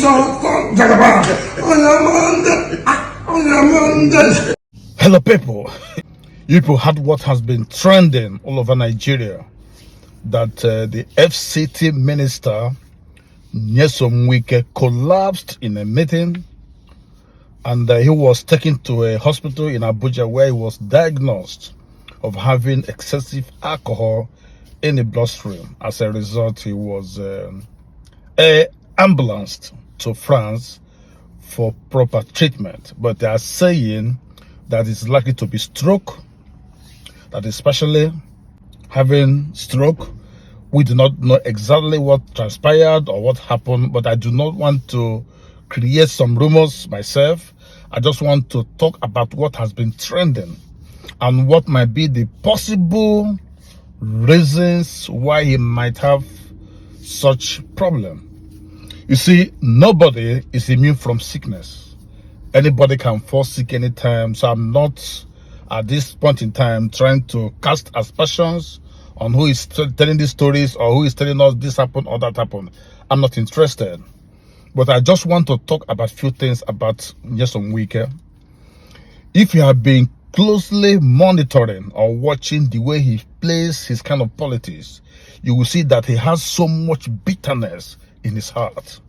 Hello people. You people had what has been trending all over Nigeria, that the FCT minister Wike collapsed in a meeting, and he was taken to a hospital in Abuja where he was diagnosed of having excessive alcohol in the bloodstream. As a result, he was air-ambulanced to France for proper treatment. But they are saying that it's likely to be stroke, that especially having stroke. We do not know exactly what transpired or what happened, but I do not want to create some rumors myself. I just want to talk about what has been trending and what might be the possible reasons why he might have such problem. You see, nobody is immune from sickness. Anybody can fall sick anytime. So I'm not at this point in time trying to cast aspersions on who is telling these stories or who is telling us this happened or that happened. I'm not interested. But I just want to talk about a few things about Wike. If you have been closely monitoring or watching the way he plays his kind of politics, you will see that he has so much bitterness in his heart.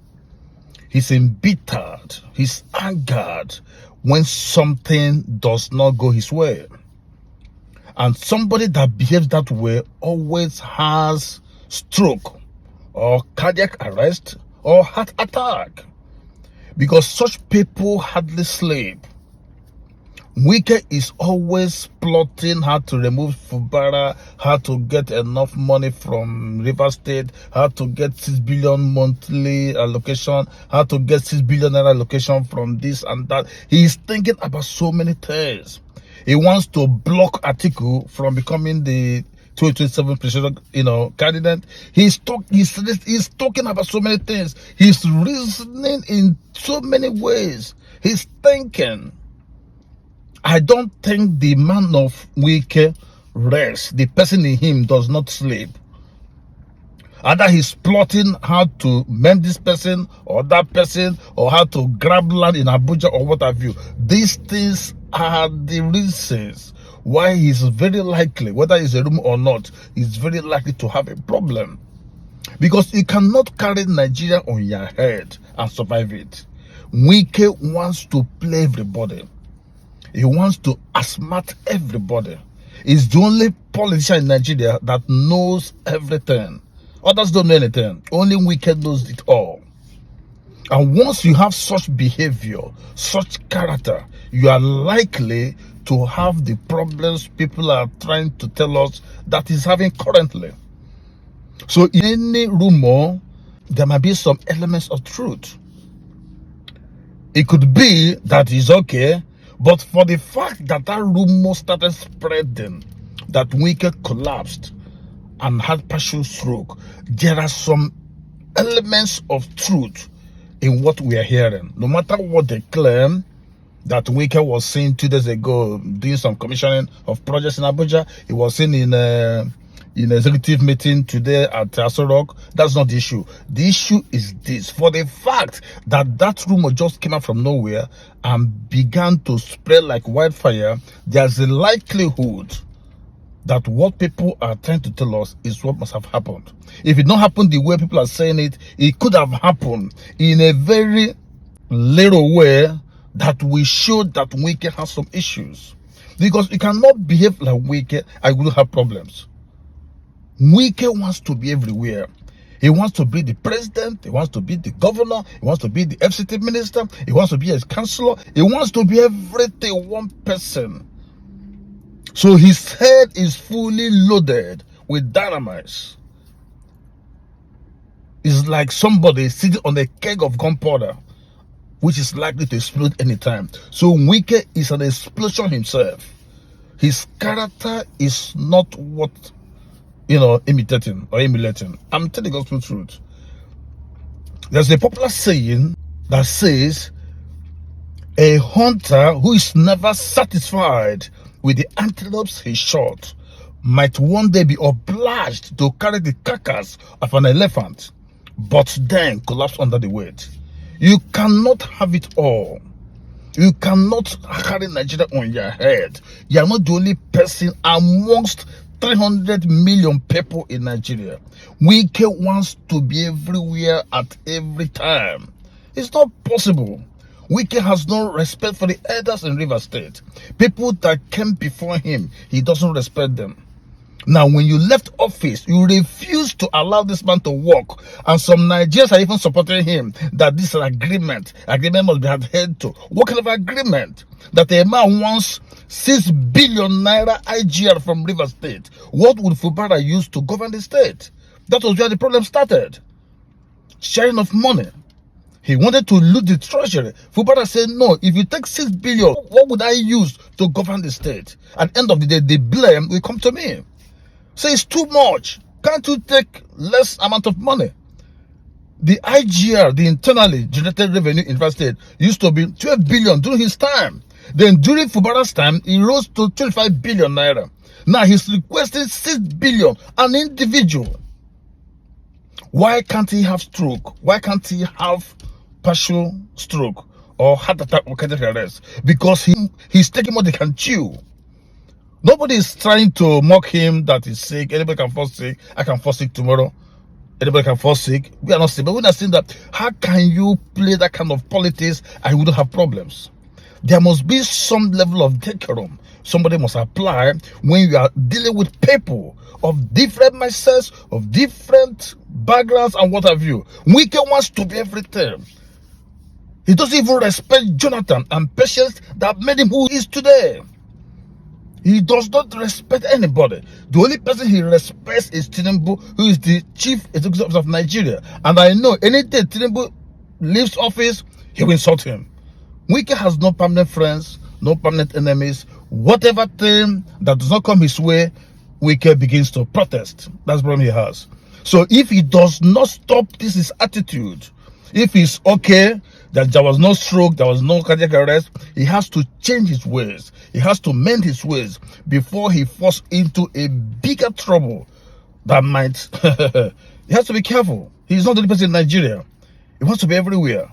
He's embittered, he's angered when something does not go his way. And somebody that behaves that way always has stroke or cardiac arrest or heart attack, because such people hardly sleep. Wike is always plotting how to remove Fubara, how to get enough money from River State, how to get 6 billion monthly allocation, how to get 6 billion naira allocation from this and that. He is thinking about so many things. He wants to block Atiku from becoming the 2027 presidential, candidate. He's talking about so many things. He's reasoning in so many ways. He's thinking. I don't think the man of Wike rests. The person in him does not sleep. Either he's plotting how to mend this person or that person, or how to grab land in Abuja or what have you. These things are the reasons why he's very likely, whether it's a rumor or not, he's very likely to have a problem. Because you cannot carry Nigeria on your head and survive it. Wike wants to play everybody. He wants to outsmart everybody. He's the only politician in Nigeria that knows everything. Others don't know anything. Only Wike knows it all. And once you have such behavior, such character, you are likely to have the problems people are trying to tell us that he's having currently. So in any rumor, there might be some elements of truth. It could be that he's okay, but for the fact that that rumor started spreading, that Wike collapsed and had partial stroke, there are some elements of truth in what we are hearing. No matter what they claim, that Wike was seen 2 days ago doing some commissioning of projects in Abuja. He was seen in executive meeting today at Aso Rock. That's not the issue. The issue is this: for the fact that that rumor just came out from nowhere and began to spread like wildfire, there's a likelihood that what people are trying to tell us is what must have happened. If it don't happen the way people are saying it, it could have happened in a very little way that we showed that Wike has some issues. Because you cannot behave like Wike and you will have problems. Wike wants to be everywhere. He wants to be the president, he wants to be the governor, he wants to be the FCT minister, he wants to be a councillor, he wants to be everything, one person. So his head is fully loaded with dynamite. It's like somebody sitting on a keg of gunpowder, which is likely to explode anytime. So Wike is an explosion himself. His character is not what, imitating or emulating. I'm telling the gospel truth. There's a popular saying that says, a hunter who is never satisfied with the antelopes he shot might one day be obliged to carry the carcass of an elephant, but then collapse under the weight. You cannot have it all. You cannot carry Nigeria on your head. You are not the only person amongst 300 million people in Nigeria. Wike wants to be everywhere at every time. It's not possible. Wike has no respect for the elders in River State. People that came before him, he doesn't respect them. Now, when you left office, you refused to allow this man to work. And some Nigerians are even supporting him that this is an agreement. Agreement must be adhered to. What kind of agreement? That a man wants 6 billion naira IGR from River State. What would Fubara use to govern the state? That was where the problem started. Sharing of money. He wanted to loot the treasury. Fubara said, no, if you take 6 billion, what would I use to govern the state? At the end of the day, the blame will come to me. Say it's too much. Can't you take less amount of money? The IGR, the internally generated revenue in River State, used to be 12 billion during his time. Then during Fubara's time, it rose to 25 billion naira. Now he's requesting 6 billion, an individual. Why can't he have stroke? Why can't he have partial stroke or heart attack or cardiac arrest? Because he's taking more than he can chew. Nobody is trying to mock him that he's sick. Anybody can fall sick. I can fall sick tomorrow. Anybody can fall sick. We are not sick. But we're not saying that. How can you play that kind of politics and you wouldn't have problems? There must be some level of decorum somebody must apply when you are dealing with people of different mindsets, of different backgrounds and what have you. Wike wants to be everything. He doesn't even respect Jonathan and Patience that made him who he is today. He does not respect anybody. The only person he respects is Tinubu, who is the chief executive officer of Nigeria. And I know any day Tinubu leaves office, he will insult him. Wike has no permanent friends, no permanent enemies. Whatever thing that does not come his way, Wike begins to protest. That's the problem he has. So if he does not stop this his attitude, if he's okay, that there was no stroke, there was no cardiac arrest, he has to change his ways. He has to mend his ways before he falls into a bigger trouble that might... He has to be careful. He's not the only person in Nigeria. He wants to be everywhere.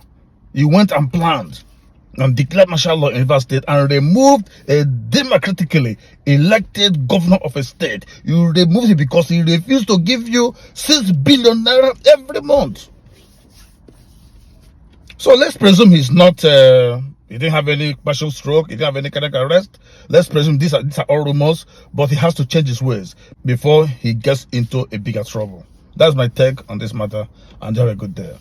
He went and planned and declared martial law in River State and removed a democratically elected governor of a state. You removed him because he refused to give you 6 billion naira every month. So let's presume he's not, he didn't have any partial stroke, he didn't have any cardiac arrest. Let's presume these are all rumors, but he has to change his ways before he gets into a bigger trouble. That's my take on this matter, and have a good day.